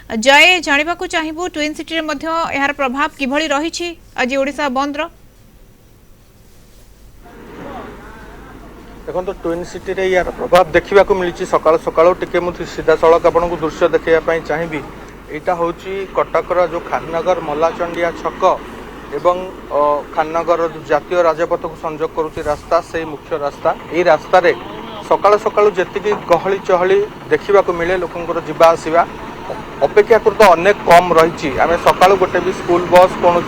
जय जानिबाकु चाहिबु twin city रे मध्य यार प्रभाव किभଳି रहिछि आज ओडिशा बंद रो। देखो ट्विन सिटी रे यार प्रभाव देखा मिली सकाल सकाल टे मुझे सीधा सड़क आपन को दृश्य देखा चाहिए। यहाँ हूँ कटकर जो खाननगर मल्लाचंडिया छक एवं खाननगर जातीय राजपथ को संजोग करुच्ची रास्ता से मुख्य रास्ता यही रास्ता रे सकाल सकाल जी गहली चहली देखा मिले लोकंर जीवा आसवा अपेक्षाकृत अनेक कम रही। आम सका गोटे भी स्कूल बस कौन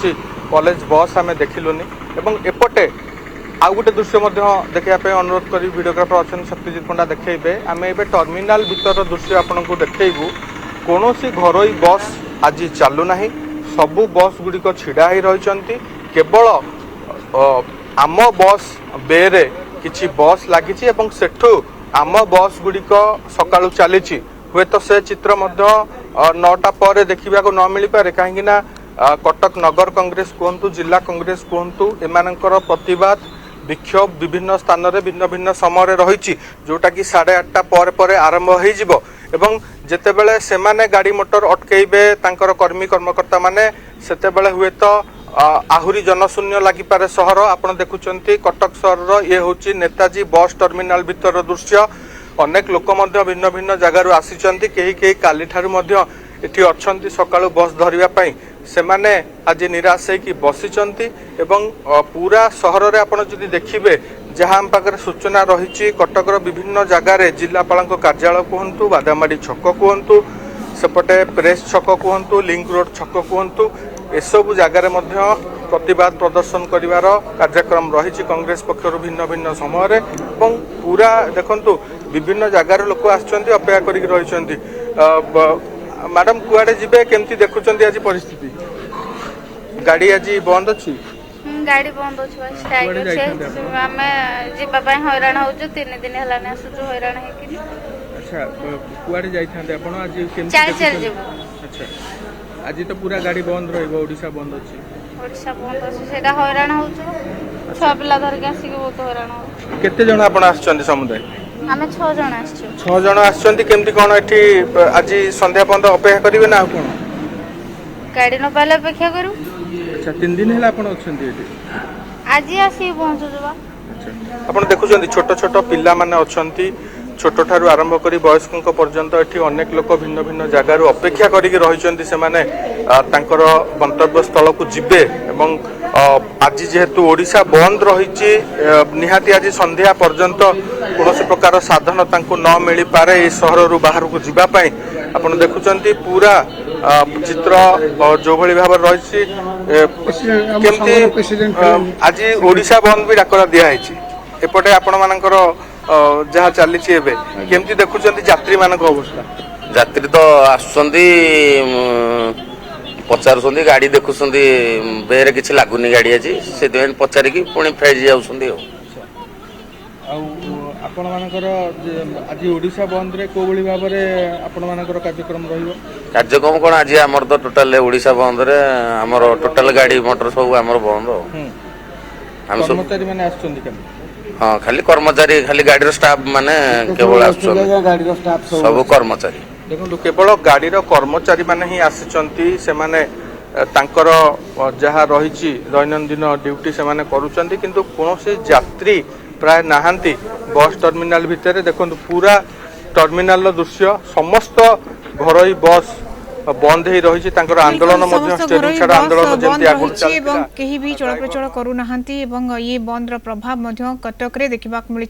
कॉलेज बस आम देखिलुनि एवं एपटे आउ गोटे दृश्य देखापी अनुरोध करी वीडियोग्राफर अच्छा शक्तिजित पंडा देखेबे। आम ए टर्मिनाल भीतर दृश्य आपन को देखू कौन घरोई बस आज चलुना सबू बस गुड़िक छिड़ा ही रही केवल आम बस बेरे किछि बस लगी सेठू आम बस गुड़िक सकाळु चली हुए तो से चित्र 9टा पर देखा न मिल पारे कहीं कटक नगर कांग्रेस कहतु जिला कांग्रेस कहतु एमानकर प्रतिवाद विक्षोभ विभिन्न स्थान में भिन्न भिन्न समय रही जोटा कि 8:30 पर आरंभ हो जितेबले से गाड़ी मोटर अटकईबे तांकर कर्मी कर्मकर्ता माने सेतेबले हुए तो आहुरी जनशून्य लगिपारे सहर। आपड़ देखुंत कटक सहर ये हूँ नेताजी बस टर्मिनाल भीतर दृश्य अनेक लोक भिन्न भिन्न जगार आसी कहीं काली ठारू एठी अच्छी सकाळु बस धरिया से माने आज निराश होगी बसिचंती एवं पूरा सहर रे आपण जदि देखिबे जहाँ आम पाखे सूचना रही कटकर विभिन्न जगार जिलापाल कार्यालय कहतु बादामाड़ी छक कहतु सेपटे प्रेस छक कहतु लिंक रोड छक कहतु एसबू जगार प्रतिवाद प्रदर्शन करिवार कार्यक्रम रही कांग्रेस पक्षर भिन्न भिन्न समय पूरा देखंतु विभिन्न जगार लोक आसछंती अपेक्षा करिक रहिछंती। मैडम कुआडे जिबे केमती देखुचंती आज परिस्थिति गाड़ी आज बंद अछि गाड़ी बंद अछि स्ट्राइक अछि हमें जिबा पय हैरान होजु 3 दिन हला ने असु हैरान है कि। अच्छा कुआडे जाइथांते आपण आज केमती चल जेबो। अच्छा आज तो पूरा गाड़ी बंद रहइबो ओडिसा बंद अछि सेटा हैरान होजु 6 पिला धर के आसी के बहुत हैरान हो। केते जण आपण आछचंती समुदाय आमे 6 जण आछछु 6 जण आछचंती केमती कोन एठी आज संध्या पर्यंत अपेक्षा करिवे ना कोन गाड़ी न पाले अपेक्षा करू। अच्छा 3 दिन हला आपण अछंती एठी आज आसी पहुंचु जबा। अच्छा आपण देखुचंती छोट छोट पिल्ला माने अछंती छोट ठारू आरंभ करी वयस्क पर्यंत एठी अनेक लोक भिन्न भिन्न जगार अपेक्षा करिक रहिचंती से माने तांकर गंतव्य स्थल को जिबे एवं आज जेहेतु ओडिशा बंद रही निहाती आज संध्या पर्यंत कौन प्रकार साधन तांको न मिल पारे सहर रु बाहर को जीवाई आपन देखुचंती पूरा चित्र जो भली भाव रही केमती आज ओडिशा बंद भी डाकरा दिखाई एपटे आपण मानकर जहाँ चली केमती देखुचंती यात्री मान अवस्था यात्री तो आसुचंती पचारुचंती गाड़ी देखुचंती बेरे किछि लागुनी गाड़ी अछि से पचारिकी पुणी फेज जाउचंती आपण मानकर आज ओडिशा बंद रे को बली भाव रे आपण मानकर कार्यक्रम रहिबो कार्यक्रम कोन आज हमर तो टोटल ओडिशा बंद रे हमर टोटल गाड़ी मोटर सब हमर बंद हम कर्मचारी माने आछचंती केन हां खाली कर्मचारी खाली गाड़ी स्टाफ माने केवल आछचंती गाड़ी स्टाफ सब कर्मचारी देखो केवल गाड़ी कर्मचारी माने ही आसीचंती से माने तांकर जहाँ रही दैनंदिन ड्यूटी से माने करूचंती किंतु कोनोसी यात्री प्राय नाहांती बस टर्मिनाल भितर देखो पूरा टर्मिनाल दृश्य समस्त घरोई बस बंद ही रही आंदोलन कहीं भी चलप्रचल करूना ये बंद प्रभाव कटक रे देखा मिली।